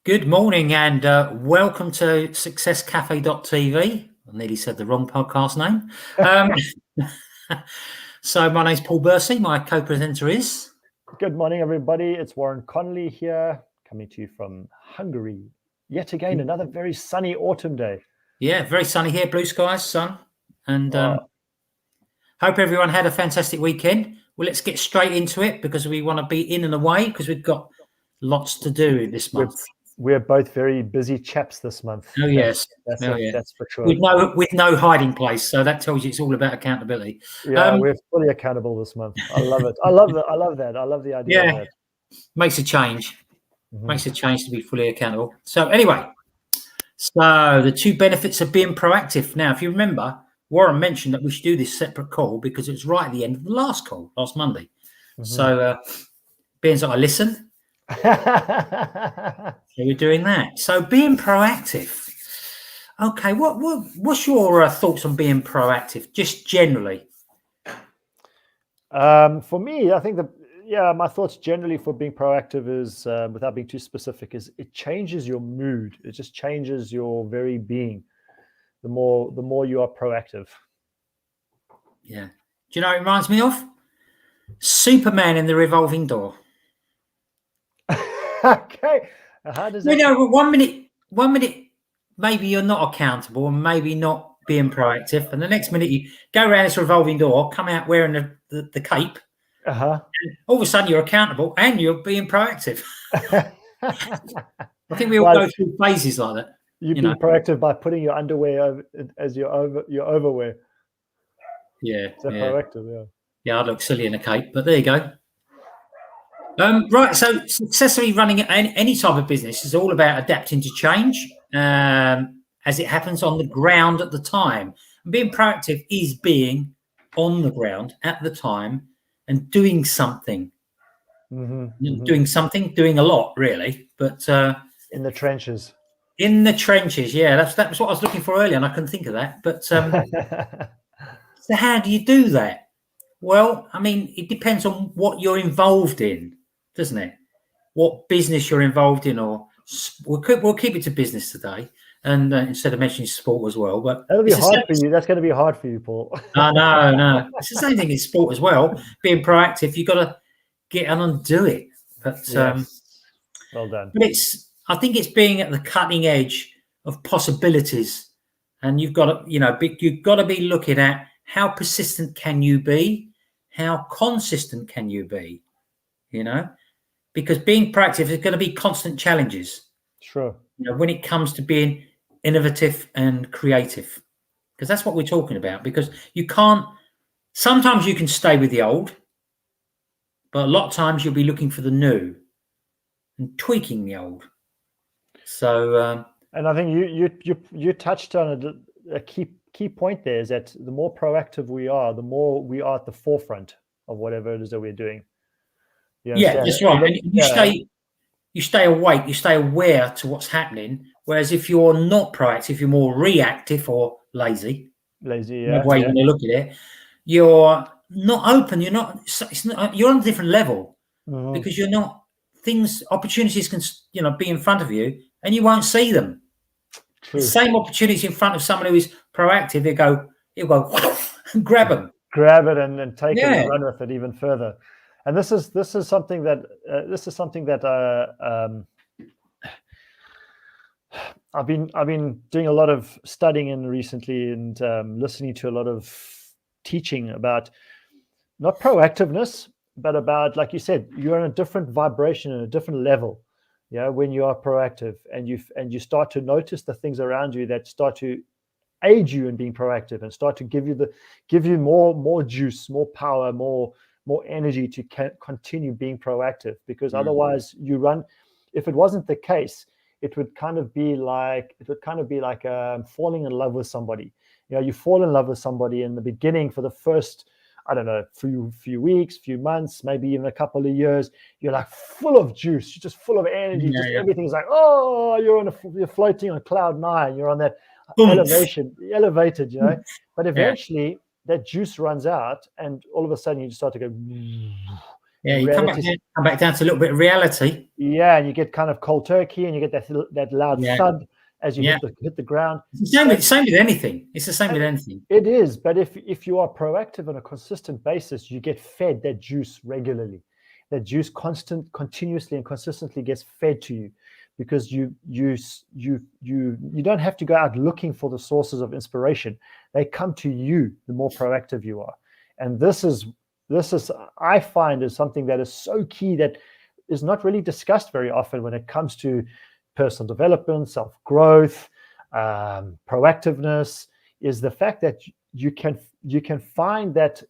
Good morning and welcome to successcafe.tv. I nearly said the wrong podcast name. So my name's Paul Bursey. My co-presenter is... Good morning, everybody. It's Warren Connolly here, coming to you from Hungary. Yet again, another very sunny autumn day. Yeah, very sunny here, blue skies, sun. And hope everyone had a fantastic weekend. Well, let's get straight into it because we want to be in and away because we've got lots to do this month. We're both very busy chaps this month. Oh, yes. That's for sure. With no hiding place. So that tells you it's all about accountability. Yeah, we're fully accountable this month. I love it. I love that. I love that. I love the idea of that. Makes a change. Makes a change to be fully accountable. So anyway, the two benefits of being proactive. Now, if you remember, Warren mentioned that we should do this separate call because it was right at the end of the last call, last Monday. So being that I listened, so we're doing that. So being proactive. Okay, what's your thoughts on being proactive, just generally? For me, I think my thoughts generally for being proactive is, without being too specific, is it changes your mood. It just changes your very being. The more you are proactive. Yeah. Do you know what it reminds me of? Superman in the revolving door. Okay. How does that? You know, one minute, maybe you're not accountable and maybe not being proactive, and the next minute you go around this revolving door, come out wearing the cape. And all of a sudden you're accountable and you're being proactive. I think we all go through phases like that. You've been proactive by putting your underwear as your overwear. Yeah. So proactive, yeah. Yeah, I look silly in a cape, but there you go. Right, so successfully running any type of business is all about adapting to change as it happens on the ground at the time. And being proactive is being on the ground at the time and doing something. Doing a lot, really, but in the trenches. In the trenches, yeah, that's what I was looking for earlier, and I couldn't think of that. But so how do you do that? Well, I mean, it depends on what you're involved in, doesn't it? What business you're involved in, or we'll keep it to business today, and instead of mentioning sport as well. But that'll be hard for you. That's going to be hard for you, Paul. No, it's the same thing in sport as well. Being proactive, you've got to get on and do it. But well done. But I think it's being at the cutting edge of possibilities, and you've got to be looking at how persistent can you be, how consistent can you be, because being proactive is going to be constant challenges. Sure. When it comes to being innovative and creative, because that's what we're talking about. Because sometimes you can stay with the old, but a lot of times you'll be looking for the new and tweaking the old. So, and I think you touched on a key point there, is that the more proactive we are, the more we are at the forefront of whatever it is that we're doing. Yeah, that's right. And you stay awake, you stay aware to what's happening. Whereas if you're not proactive, you're more reactive or lazy. Yeah. The way you're going to look at it, you're not open. You're on a different level because you're not. Opportunities can be in front of you and you won't see them. True. The same opportunities in front of someone who is proactive, he'll go and grab them. Grab it and take it and run with it even further. And this is something that I've been doing a lot of studying in recently and listening to a lot of teaching about not proactiveness, but about, like you said, you're on a different vibration and a different level. When you are proactive and you start to notice the things around you that start to aid you in being proactive and start to give you more juice, more power, more energy to continue being proactive. Because otherwise you run. If it wasn't the case, it would kind of be like falling in love with somebody. You fall in love with somebody in the beginning for the first, I don't know, few weeks, few months, maybe even a couple of years. You're like full of juice, you're just full of energy. Everything's like, you're floating on cloud 9. You're on that elevated, But eventually that juice runs out, and all of a sudden you just start to go, Yeah, you come back down to a little bit of reality. Yeah, and you get kind of cold turkey, and you get that loud thud as you hit the ground. It's the same with anything. It's the same with anything. It is, but if you are proactive on a consistent basis, you get fed that juice regularly. That juice continuously and consistently gets fed to you, because you don't have to go out looking for the sources of inspiration. They come to you the more proactive you are. And this is I find is something that is so key, that is not really discussed very often when it comes to personal development, self-growth, proactiveness, is the fact that you can find that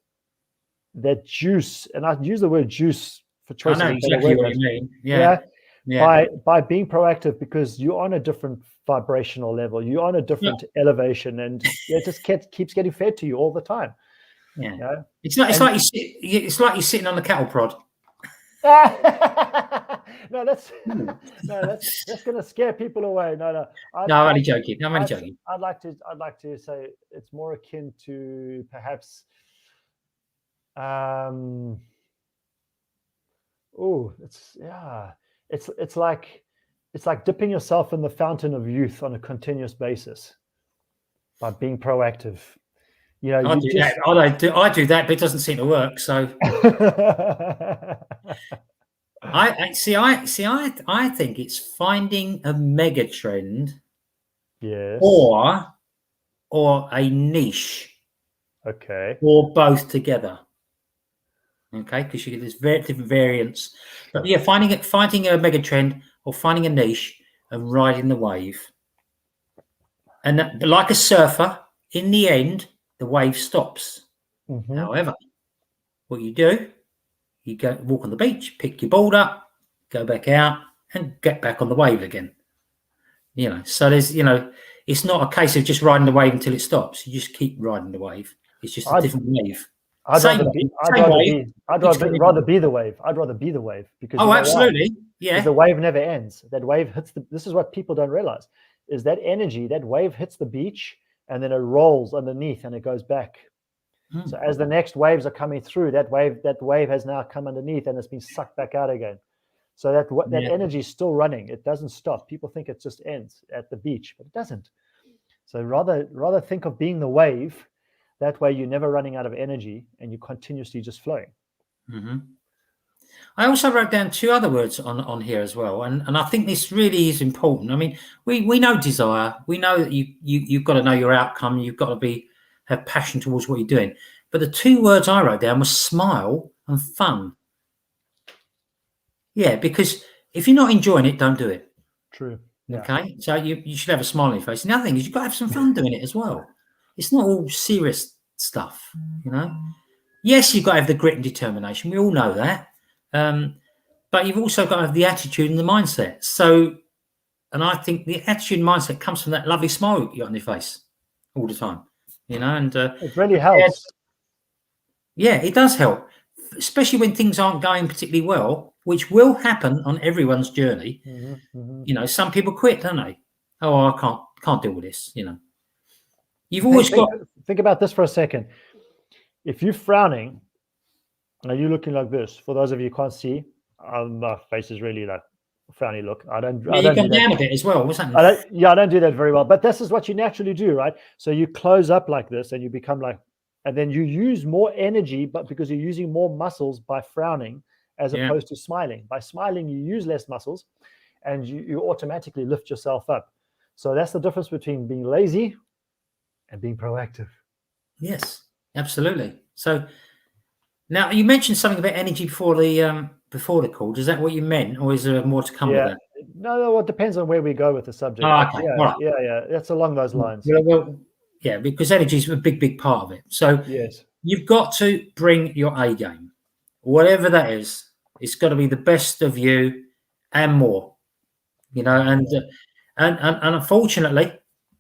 juice, and I use the word juice for choice. I know exactly what you mean. Yeah. By being proactive, because you're on a different vibrational level, you're on a different elevation, and it just keeps getting fed to you all the time. Yeah. It's like you're sitting on the cattle prod. No, that's going to scare people away. No. I'm only joking. I'd like to say it's more akin to perhaps. It's like dipping yourself in the fountain of youth on a continuous basis by being proactive. I do that, but it doesn't seem to work. So I think it's finding a mega trend, yes, or a niche, okay, or both together. Okay, because there's very different variants. But yeah, finding a mega trend or finding a niche and riding the wave. And like a surfer, in the end, the wave stops. Mm-hmm. However, what you do, you go walk on the beach, pick your board up, go back out, and get back on the wave again. So there's, it's not a case of just riding the wave until it stops. You just keep riding the wave. It's just a different wave. I'd rather be the wave. I'd rather be the wave, because absolutely, yeah. The wave never ends. That wave hits this is what people don't realize, is that energy, that wave hits the beach, and then it rolls underneath and it goes back. So as the next waves are coming through, that wave has now come underneath and it's been sucked back out again. So that energy is still running. It doesn't stop. People think it just ends at the beach, but it doesn't. So rather think of being the wave. That way you're never running out of energy and you're continuously just flowing. Mm-hmm. I also wrote down two other words on here as well. And I think this really is important. I mean, we know desire. We know that you've got to know your outcome. You've got to have passion towards what you're doing. But the two words I wrote down were smile and fun. Yeah, because if you're not enjoying it, don't do it. True. Yeah. Okay? So you should have a smile on your face. And the other thing is you've got to have some fun doing it as well. It's not all serious stuff, Yes, you've got to have the grit and determination. We all know that. But you've also got to have the attitude and the mindset. So, and I think the attitude and mindset comes from that lovely smile you got on your face all the time, and it really helps. Yeah, it does help, especially when things aren't going particularly well, which will happen on everyone's journey. Mm-hmm. Some people quit, don't they? Oh, I can't deal with this. You've always got. Think about this for a second. If you're frowning, are you looking like this? For those of you who can't see, my face is really like a frowny look. I don't. You come down a bit as well. What's that? I don't do that very well. But this is what you naturally do, right? So you close up like this, and you become like, and then you use more energy, but because you're using more muscles by frowning as opposed to smiling. By smiling, you use less muscles, and you automatically lift yourself up. So that's the difference between being lazy and being proactive. Yes, absolutely. So now you mentioned something about energy before the call. Is that what you meant, or is there more to come with that? No, well, it depends on where we go with the subject. Okay. That's along those lines. Well, because energy is a big part of it. So yes, you've got to bring your A game, whatever that is. It's got to be the best of you and more. And unfortunately,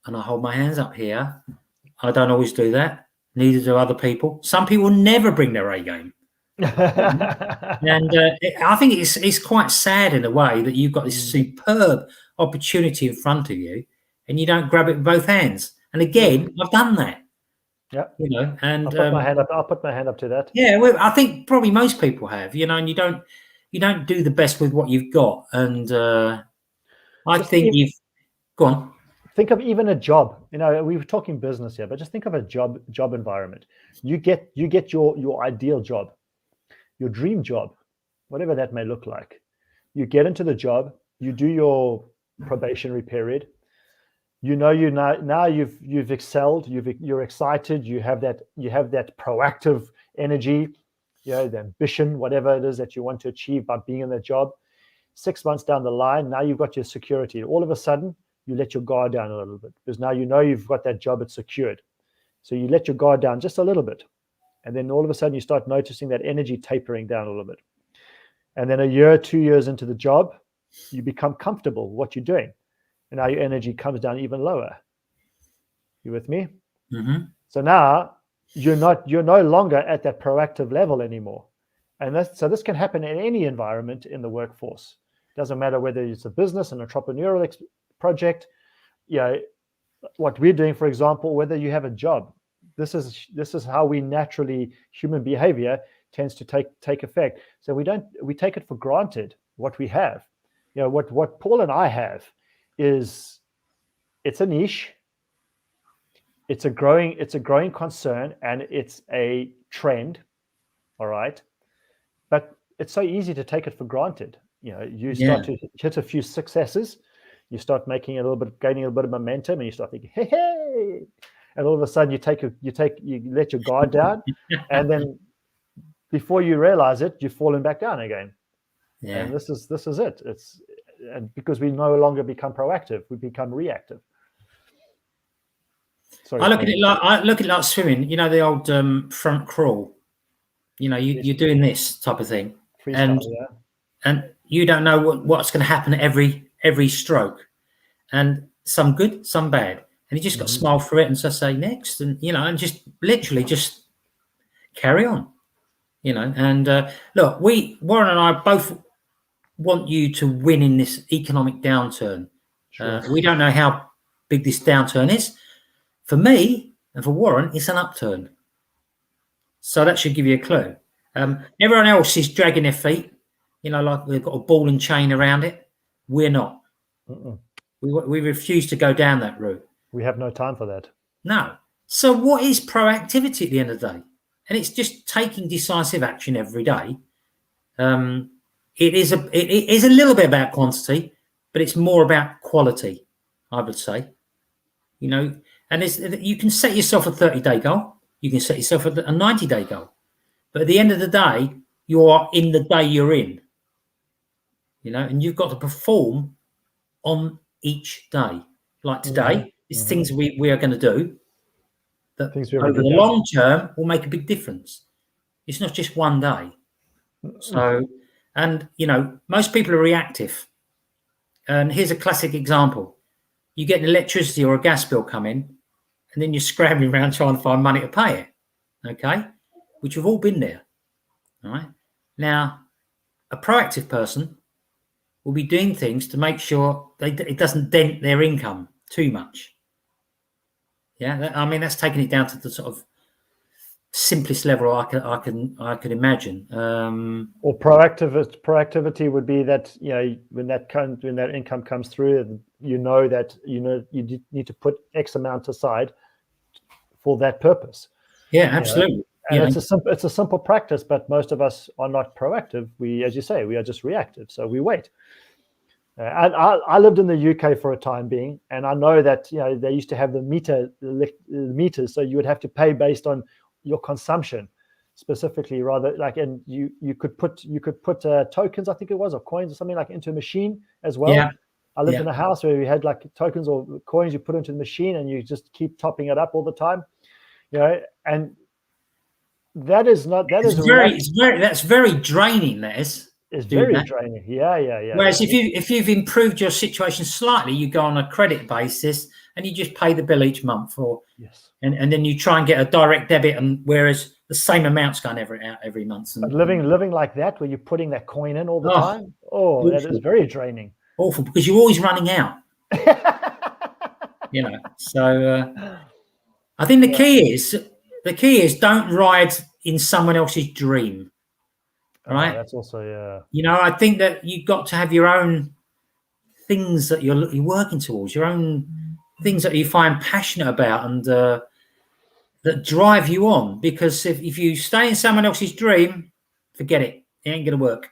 and I hold my hands up here, I don't always do that. Neither do other people. Some people never bring their A game. And I think it's quite sad in a way that you've got this superb opportunity in front of you and you don't grab it with both hands. And again, I've done that. Yeah. And I'll put my hand up. I'll put my hand up to that. Yeah, well, I think probably most people have, and you don't do the best with what you've got. And I think you've go on. Think of even a job. We were talking business here, but just think of a job environment. You get your ideal job, your dream job, whatever that may look like. You get into the job, you do your probationary period. Now you've excelled, you're excited, you have that proactive energy, the ambition, whatever it is that you want to achieve by being in that job. 6 months down the line, now you've got your security. All of a sudden, you let your guard down a little bit because now you've got that job, it's secured. So you let your guard down just a little bit. And then all of a sudden you start noticing that energy tapering down a little bit. And then a year, 2 years into the job, you become comfortable with what you're doing. And now your energy comes down even lower. You with me? Mm-hmm. So now you're no longer at that proactive level anymore. And so this can happen in any environment in the workforce. It doesn't matter whether it's a business, an entrepreneurial project, what we're doing, for example, whether you have a job. This is how we naturally, human behavior tends to take effect. So we take it for granted what we have. What Paul and I have is, it's a niche, it's a growing concern, and it's a trend. All right. But it's so easy to take it for granted. You start to hit a few successes, you start gaining a little bit of momentum, and you start thinking, hey, and all of a sudden you let your guard down, and then before you realize it, you've fallen back down again. Yeah. And this is it. And because we no longer become proactive, we become reactive. Sorry, I look at it like swimming. The old front crawl. You're doing this type of thing, freestyle, and you don't know what's going to happen at every stroke, and some good, some bad, and you just got to smile through it and just say next, and and just literally just carry on, And look, Warren and I both want you to win in this economic downturn. Sure. We don't know how big this downturn is. For me and for Warren, it's an upturn. So that should give you a clue. Everyone else is dragging their feet, like they've got a ball and chain around it. We're not. We refuse to go down that route. We have no time for that. No. So what is proactivity at the end of the day? And it's just taking decisive action every day. It is a little bit about quantity, but it's more about quality, I would say. And you can set yourself a 30-day goal. You can set yourself a 90-day goal. But at the end of the day, you are in the day you're in. And you've got to perform on each day. Like today, it's things we are going to do that over the long term will make a big difference. It's not just one day. So, and, most people are reactive. And here's a classic example. You get an electricity or a gas bill come in, and then you're scrambling around trying to find money to pay it, okay? Which we've all been there, all right? Now, a proactive person will be doing things to make sure it doesn't dent their income too much. Yeah, that's taking it down to the sort of simplest level I could imagine. Or proactivity would be that when that income comes through, that you need to put X amount aside for that purpose. Yeah, absolutely. And it's a simple practice, but most of us are not proactive. We, as you say, we are just reactive. So we wait. And I lived in the UK for a time being, and I know that they used to have the meters, so you would have to pay based on your consumption specifically, rather like, and you could put tokens, I think it was, or coins or something like into a machine as well. Yeah. I lived in a house where we had like tokens or coins you put into the machine, and you just keep topping it up all the time, and that's very draining. It's very draining. Yeah. Whereas if you've improved your situation slightly, you go on a credit basis and you just pay the bill each month, and then you try and get a direct debit, and whereas the same amount's going out every month. But living like that, where you're putting that coin in all the time, that is very draining. Awful, because you're always running out. So I think the key is the key is don't ride in someone else's dream, right? That's also, I think that you've got to have your own things that you're working towards, your own things that you find passionate about and that drive you on. Because if you stay in someone else's dream, forget it. It ain't going to work.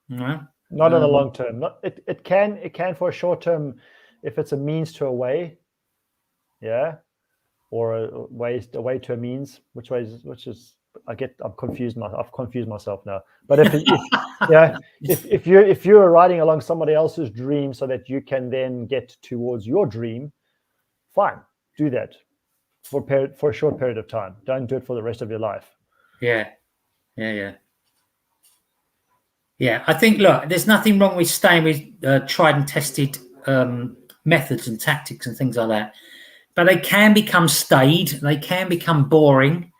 Not in the long term. Not it can for a short term if it's a means to a way, or a way to a means. Which is I'm confused. I've confused myself now. But if you're riding along somebody else's dream so that you can then get towards your dream, fine, do that for a short period of time. Don't do it for the rest of your life. Yeah. I think, look, there's nothing wrong with staying with tried and tested methods and tactics and things like that, but they can become staid. They can become boring.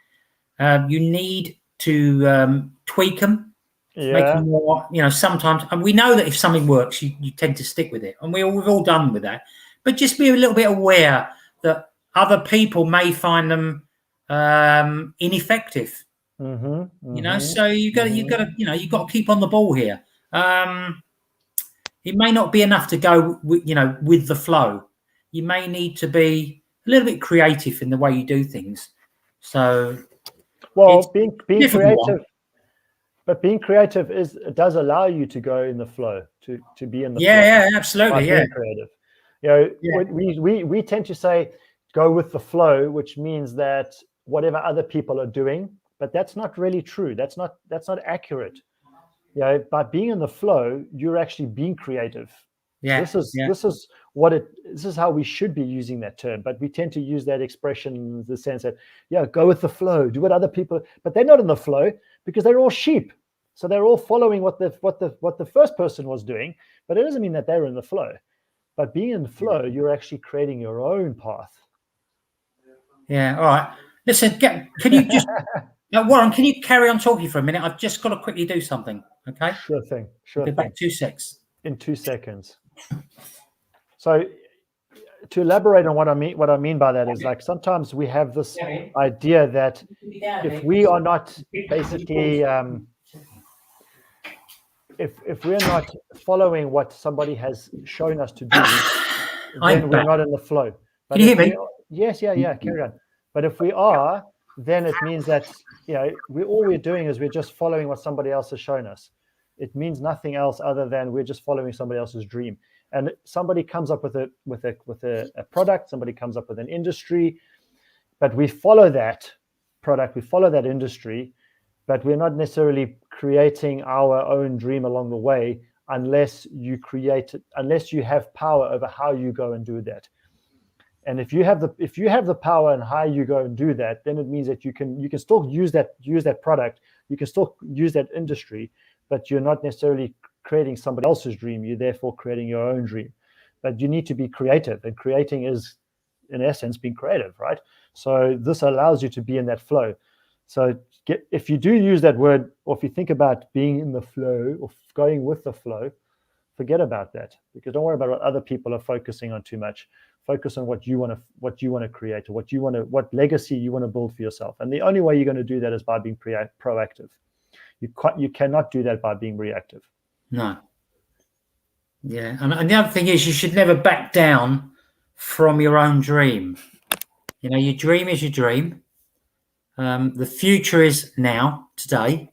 You need to tweak them, make them more. Sometimes, and we know that if something works, you tend to stick with it, and we've all done with that. But just be a little bit aware that other people may find them ineffective. So you've got to keep on the ball here. It may not be enough to go with the flow. You may need to be a little bit creative in the way you do things. So, being creative, but being creative does allow you to go in the flow, to be in the flow. Yeah, absolutely. Being creative. We tend to say go with the flow, which means that whatever other people are doing, but that's not really true. That's not accurate. By being in the flow, you're actually being creative. This is how we should be using that term, but we tend to use that expression in the sense that go with the flow, do what other people, but they're not in the flow because they're all sheep. So they're all following what the first person was doing, but it doesn't mean that they're in the flow. But being in the flow, you're actually creating your own path. Yeah. All right. Listen, can you just Warren, can you carry on talking for a minute? I've just got to quickly do something. Okay. Sure thing. I'll be back 2 seconds. In 2 seconds. So to elaborate on what I mean by that is, like, sometimes we have this idea that if we are not basically if we're not following what somebody has shown us to do, then we're not in the flow. But can you hear me? Yes, carry on. But if we are, then it means that all we're doing is we're just following what somebody else has shown us. It means nothing else other than we're just following somebody else's dream. And somebody comes up with a product, somebody comes up with an industry, but we follow that product, we follow that industry, but we're not necessarily creating our own dream along the way unless you have power over how you go and do that. And if you have the power and how you go and do that, then it means that you can still use that product, you can still use that industry, but you're not necessarily creating somebody else's dream. You're therefore creating your own dream. But you need to be creative, and creating is, in essence, being creative, right? So this allows you to be in that flow. So if you do use that word, or if you think about being in the flow or going with the flow, forget about that, because don't worry about what other people are focusing on too much. Focus on what you want to create, or what legacy you want to build for yourself. And the only way you're going to do that is by being proactive. You cannot do that by being reactive. No. Yeah, and the other thing is, you should never back down from your own dream. Your dream is your dream. The future is now, today.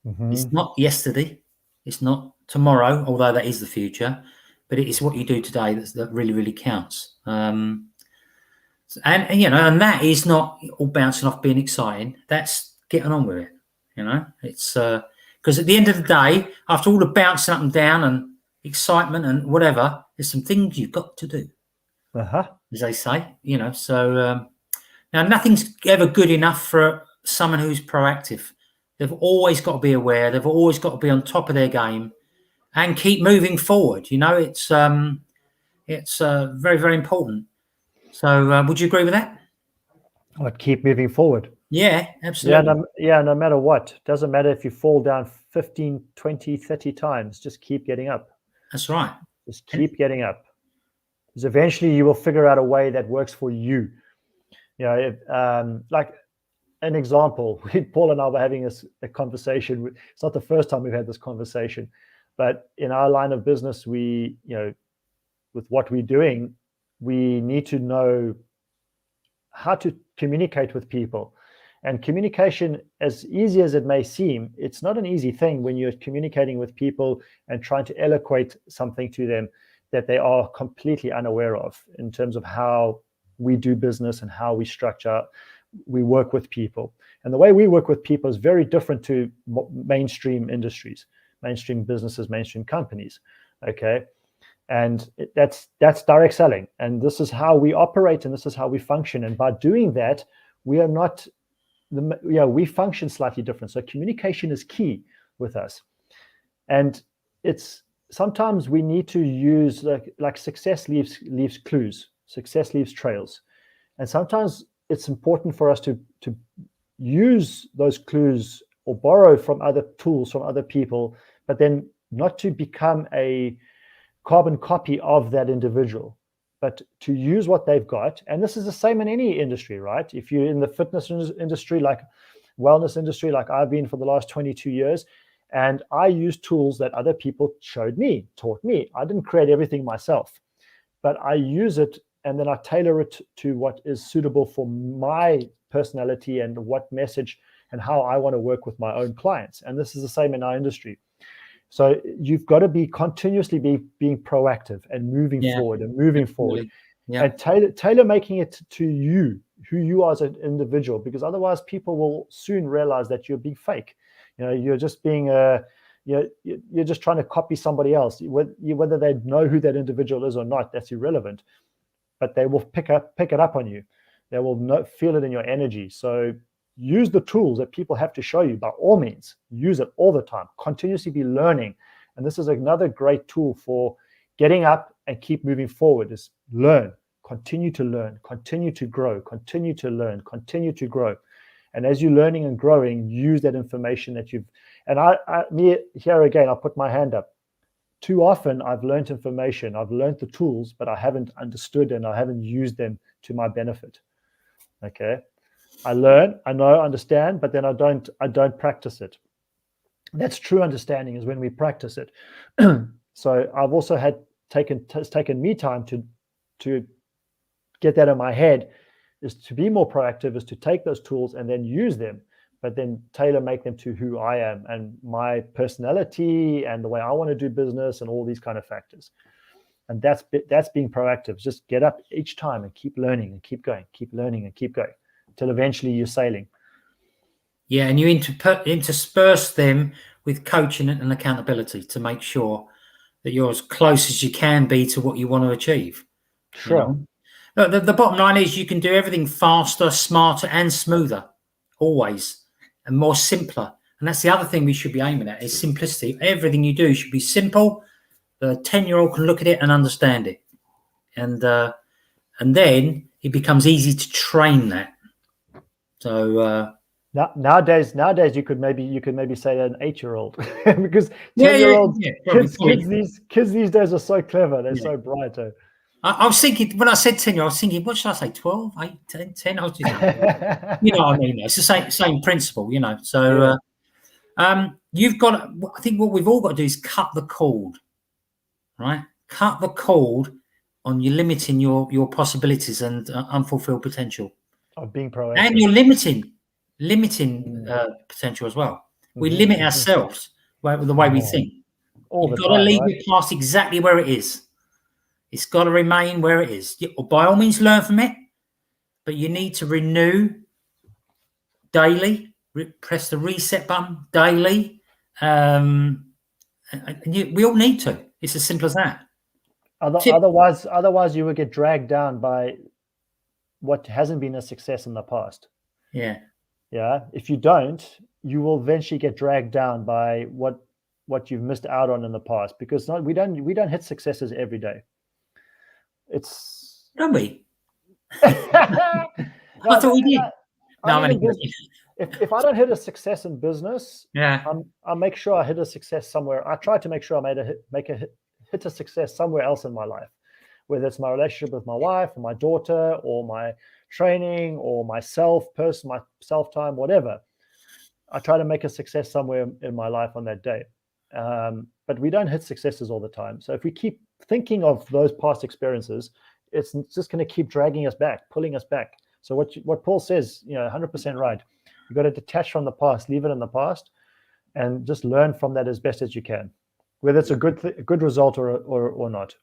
Mm-hmm. It's not yesterday. It's not tomorrow, although that is the future. But it is what you do today that really, really counts. And that is not all bouncing off being exciting. That's getting on with it. It's because at the end of the day, after all the bouncing up and down and excitement and whatever, there's some things you've got to do, as they say. So now nothing's ever good enough for someone who's proactive. They've always got to be aware. They've always got to be on top of their game and keep moving forward. It's very, very important. So would you agree with that? I'd keep moving forward. Yeah, absolutely. No matter what. Doesn't matter if you fall down 15, 20, 30 times. Just keep getting up. That's right. Just keep getting up. Because eventually you will figure out a way that works for you. Like an example. Paul and I were having a conversation. It's not the first time we've had this conversation, but in our line of business, we, with what we're doing, we need to know how to communicate with people. And communication, as easy as it may seem, it's not an easy thing when you're communicating with people and trying to eloquate something to them that they are completely unaware of in terms of how we do business and how we work with people. And the way we work with people is very different to mainstream industries, mainstream businesses, mainstream companies. Okay. And that's direct selling. And this is how we operate and this is how we function. And by doing that, we are not, we function slightly different. So communication is key with us. And it's sometimes we need to use like success leaves clues, success leaves trails. And sometimes it's important for us to use those clues or borrow from other tools, from other people, but then not to become a carbon copy of that individual, but to use what they've got. And this is the same in any industry, right? If you're in the fitness industry, like wellness industry, like I've been for the last 22 years, and I use tools that other people showed me, taught me. I didn't create everything myself, but I use it and then I tailor it to what is suitable for my personality and what message and how I want to work with my own clients. And this is the same in our industry. So you've got to be continuously being proactive and moving forward and moving forward, and tailor making it to you, who you are as an individual, because otherwise people will soon realize that you're being fake. You're just being you're just trying to copy somebody else. Whether they know who that individual is or not, that's irrelevant. But they will pick it up on you. They will feel it in your energy. So use the tools that people have to show you. By all means, use it all the time. Continuously be learning. And this is another great tool for getting up and keep moving forward, is learn, continue to learn, continue to grow, continue to learn, continue to grow. And as you're learning and growing, use that information that you've, and me here again, I'll put my hand up. Too often I've learned information, I've learned the tools, but I haven't understood and I haven't used them to my benefit. Okay. I learn, I know, understand, but then I don't practice it. That's true understanding, is when we practice it. So I've also taken me time to get that in my head, is to be more proactive, is to take those tools and then use them, but then tailor make them to who I am and my personality and the way I want to do business and all these kind of factors. And that's being proactive. Just get up each time and keep learning and keep going, keep learning and keep going, till eventually you're sailing. Yeah, and you intersperse them with coaching and accountability to make sure that you're as close as you can be to what you want to achieve. Sure. The bottom line is you can do everything faster, smarter, and smoother, always, and more simpler. And that's the other thing we should be aiming at, is simplicity. Everything you do should be simple. The 10-year-old can look at it and understand it, and then it becomes easy to train that. So nowadays you could maybe say an 8-year-old because 10-year-olds, kids these days are so clever. They're so bright. I was thinking, when I said 10, I was thinking, what should I say? 12, 8, 10? I was just, you know what I mean? It's the same principle, So you've got, I think what we've all got to do is cut the cord, right? Cut the cord on you limiting your possibilities and unfulfilled potential. Of being proactive. And you're limiting potential as well. We limit ourselves with the way we think. You've got to leave it past exactly where it is. It's got to remain where it is. By all means, learn from it, but you need to renew daily. Press the reset button daily. We all need to. It's as simple as that. Otherwise, you will get dragged down by what hasn't been a success in the past. Yeah. If you don't, you will eventually get dragged down by what you've missed out on in the past, because we don't hit successes every day. Don't we? I thought we did. If I don't hit a success in business, I'll make sure I hit a success somewhere. I try to make sure I hit a success somewhere else in my life, whether it's my relationship with my wife or my daughter or my training or my self-time, whatever. I try to make a success somewhere in my life on that day. But we don't hit successes all the time. So if we keep thinking of those past experiences, it's just going to keep dragging us back, pulling us back. So what Paul says, 100% right. You've got to detach from the past, leave it in the past, and just learn from that as best as you can, whether it's a good result or not.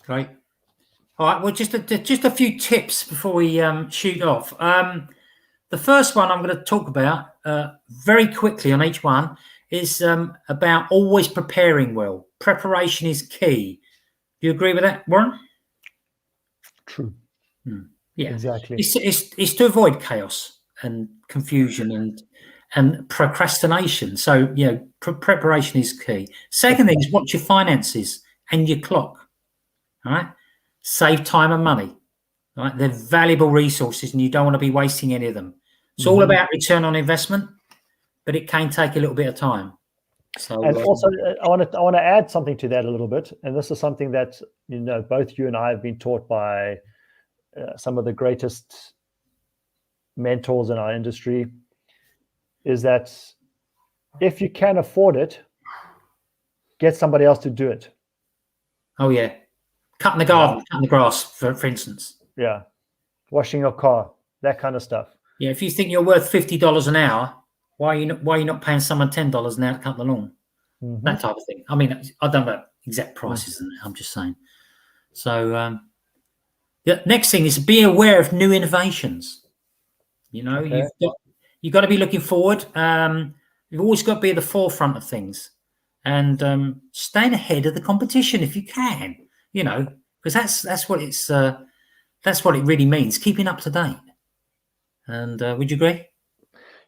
Great. All right. Well, just a few tips before we shoot off. The first one I'm going to talk about very quickly on each one is about always preparing well. Preparation is key. Do you agree with that, Warren? True. Yeah, exactly. It's to avoid chaos and confusion and procrastination. So preparation is key. Second thing is watch your finances and your clock. All right, save time and money. All right, they're valuable resources, and you don't want to be wasting any of them. It's all about return on investment, but it can take a little bit of time. So, and also, I want to add something to that a little bit, and this is something that both you and I have been taught by some of the greatest mentors in our industry, is that if you can afford it, get somebody else to do it. Oh yeah, cutting the garden, cutting the grass, for instance. Yeah, washing your car, that kind of stuff. Yeah, if you think you're worth $50 an hour, why are you not paying someone $10 an hour to cut the lawn? That type of thing. I mean, I don't know exact prices, I'm just saying. So the next thing is be aware of new innovations. You've got to be looking forward. You've always got to be at the forefront of things, and staying ahead of the competition if you can. Because that's what it really means, keeping up to date. And would you agree?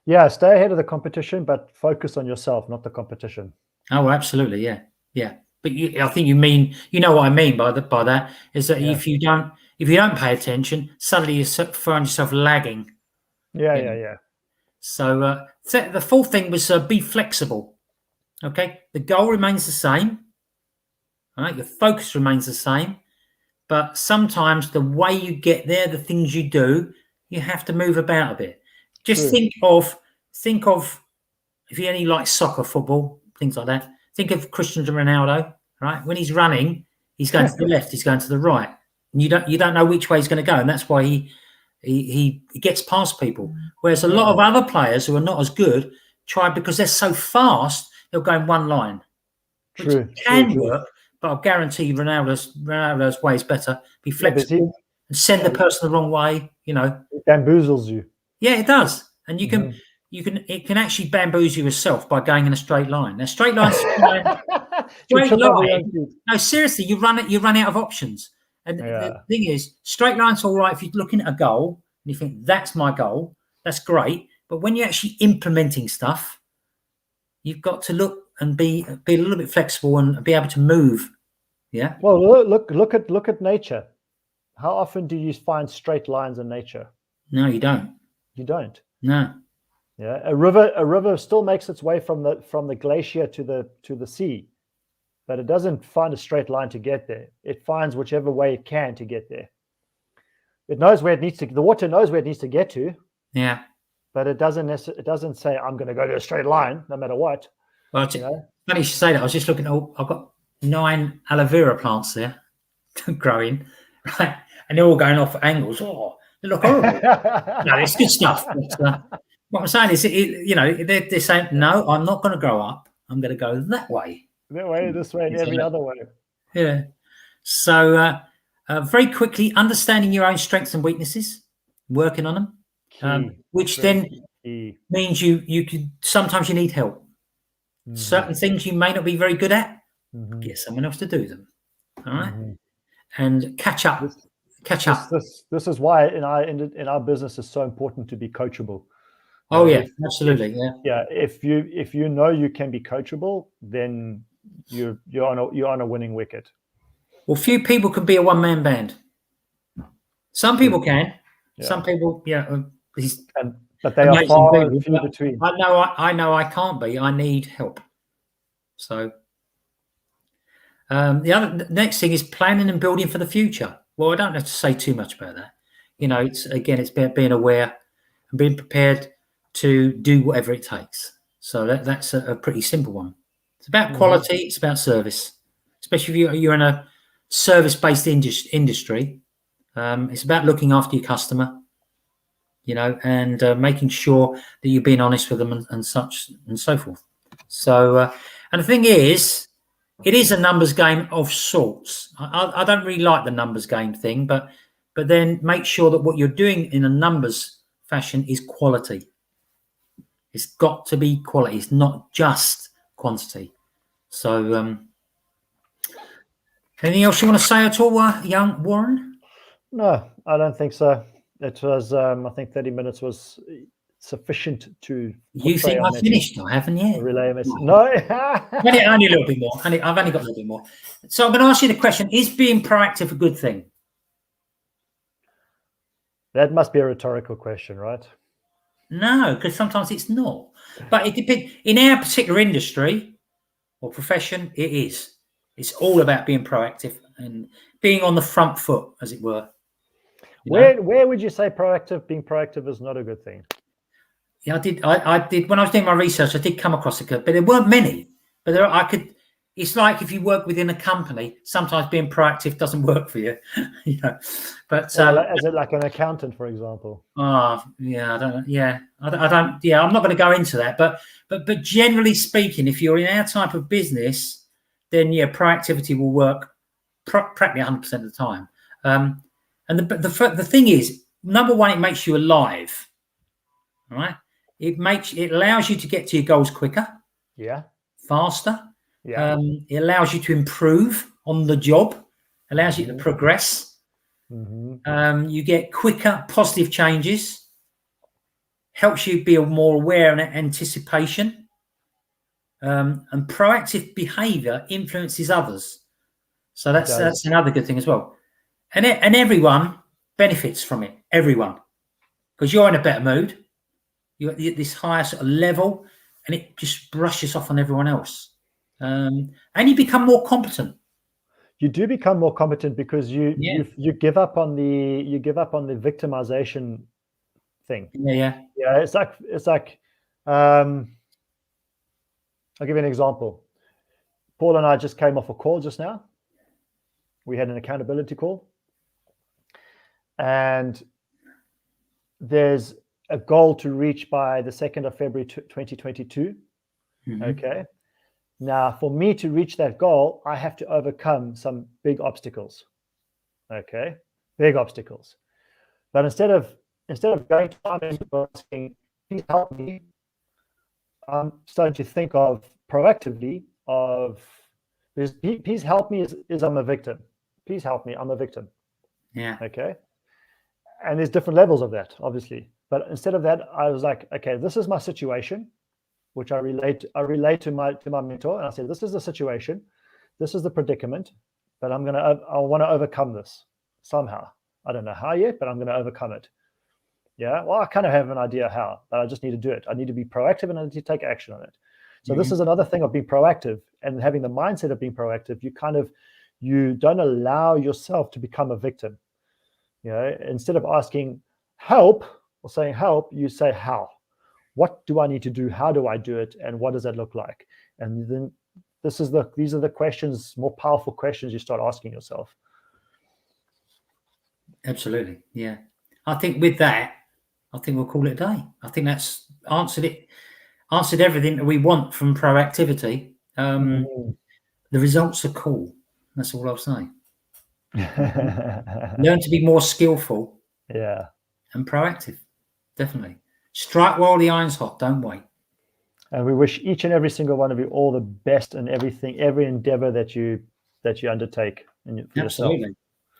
Yeah, stay ahead of the competition, but focus on yourself, not the competition. Oh, absolutely, yeah. But I think what I mean by that is that if you don't pay attention, suddenly you find yourself lagging. Yeah. So the fourth thing was be flexible. Okay, the goal remains the same. All right, your focus remains the same, but sometimes the way you get there, the things you do, you have to move about a bit. Just think of if you only like soccer, football, things like that. Think of Cristiano Ronaldo, right? When he's running, he's going to the left, he's going to the right, and you don't know which way he's going to go, and that's why he gets past people. Whereas a lot of other players who are not as good try, because they're so fast, they'll go in one line, which can work. But I'll guarantee you, Ronaldo's way is better. Be flexible and send the person the wrong way. It bamboozles you. Yeah, it does, and it can actually bamboozle yourself by going in a straight line. Now, straight lines, no, seriously, you run out of options. And the thing is, straight lines are all right if you're looking at a goal and you think that's my goal, that's great. But when you're actually implementing stuff, you've got to look and be a little bit flexible and be able to move. Yeah. Well, look at nature. How often do you find straight lines in nature? No, you don't. You don't. No. Yeah, a river still makes its way from the glacier to the sea, but it doesn't find a straight line to get there. It finds whichever way it can to get there. It knows where it needs to. The water knows where it needs to get to. Yeah. But it doesn't say I'm going to go to a straight line no matter what. Well, funny you should say that. I was just looking. I've got 9 aloe vera plants there growing, right, and they're all going off at angles. Oh, they look horrible. No, it's good stuff. But, what I'm saying is, they're saying, no, I'm not going to grow up. I'm going to go that way. That way, this way, and every other way. Yeah. So very quickly, understanding your own strengths and weaknesses, working on them, which then means you can sometimes you need help. Certain things you may not be very good at, get someone else to do them. All right, and catch up. This is why in our business it's so important to be coachable. Oh yeah, absolutely. Yeah. If you know you can be coachable, then you're on a winning wicket. Well, few people can be a one-man band. Some people can. Yeah. Some people, but they are far and few between. I know I can't be. I need help. So The next thing is planning and building for the future. Well, I don't have to say too much about that. It's being aware and being prepared to do whatever it takes. So that's a pretty simple one. It's about quality. It's about service, especially if you're in a service-based industry. It's about looking after your customer, and making sure that you're being honest with them and such and so forth. So, and the thing is, it is a numbers game of sorts. I don't really like the numbers game thing, but then make sure that what you're doing in a numbers fashion is quality. It's got to be quality. It's not just quantity. So, anything else you want to say at all, young Warren? No, I don't think so. It was, I think 30 minutes was sufficient to. You think I finished now, haven't you? Relay a message. No. Only a little bit more. I've only got a little bit more. So I'm going to ask you the question: is being proactive a good thing? That must be a rhetorical question, right? No, because sometimes it's not. But it depends. In our particular industry or profession, it is. It's all about being proactive and being on the front foot, as it were. Where would you say being proactive is not a good thing? Yeah, I did when I was doing my research. I did come across but there weren't many. But it's like if you work within a company, sometimes being proactive doesn't work for you. But is it like an accountant, for example? Yeah, I don't know. Yeah, I don't. Yeah, I'm not going to go into that. But generally speaking, if you're in our type of business, then proactivity will work practically 100% of the time. And the thing is, number one, it makes you alive. All right. It allows you to get to your goals quicker. Yeah. Faster. Yeah. It allows you to improve on the job. Allows you to progress. You get quicker positive changes. Helps you be more aware and anticipation. And proactive behavior influences others. So that's another good thing as well. And everyone benefits from it. Everyone, because you're in a better mood. You're at this higher sort of level, and it just brushes off on everyone else. And you become more competent. You do become more competent because you give up on the victimization thing. Yeah. It's like I'll give you an example. Paul and I just came off a call just now. We had an accountability call, and there's a goal to reach by the 2nd of February 2022. Okay. Now, for me to reach that goal, I have to overcome some big obstacles. Okay. Big obstacles. But instead of going to other people asking, please help me, I'm starting to think of proactively please help me is I'm a victim. Please help me, I'm a victim. Yeah. Okay. And there's different levels of that, obviously. But instead of that, I was like, okay, this is my situation, which I relate to my mentor, and I said, this is the situation, this is the predicament, but I want to overcome this somehow. I don't know how yet, but I'm going to overcome it. Yeah. Well, I kind of have an idea how, but I just need to do it. I need to be proactive and I need to take action on it. So this is another thing of being proactive and having the mindset of being proactive. You don't allow yourself to become a victim. Instead of asking help or saying help, you say how. What do I need to do? How do I do it? And what does that look like? And then these are the questions, more powerful questions you start asking yourself. Absolutely. Yeah. I think with that, we'll call it a day. I think that's answered everything that we want from proactivity. The results are cool. That's all I'll say. Learn to be more skillful. Yeah. And proactive. Definitely. Strike while the iron's hot. Don't wait. And we wish each and every single one of you all the best in every endeavor that you undertake. Absolutely. Yourself.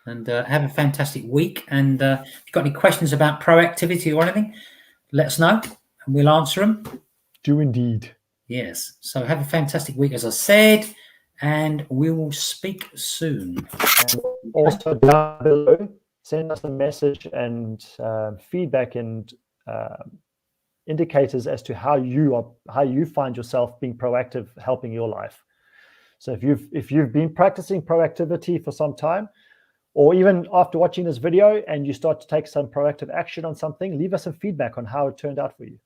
And have a fantastic week. And if you've got any questions about proactivity or anything, let us know and we'll answer them. Do indeed. Yes. So have a fantastic week, as I said, and we will speak soon. And also down below, send us a message and feedback and indicators as to how you find yourself being proactive, helping your life. So if you've been practicing proactivity for some time, or even after watching this video and you start to take some proactive action on something, leave us some feedback on how it turned out for you.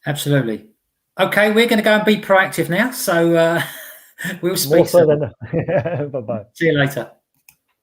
Absolutely. Okay, we're going to go and be proactive now. So we'll speak More so soon. than bye-bye. See you later.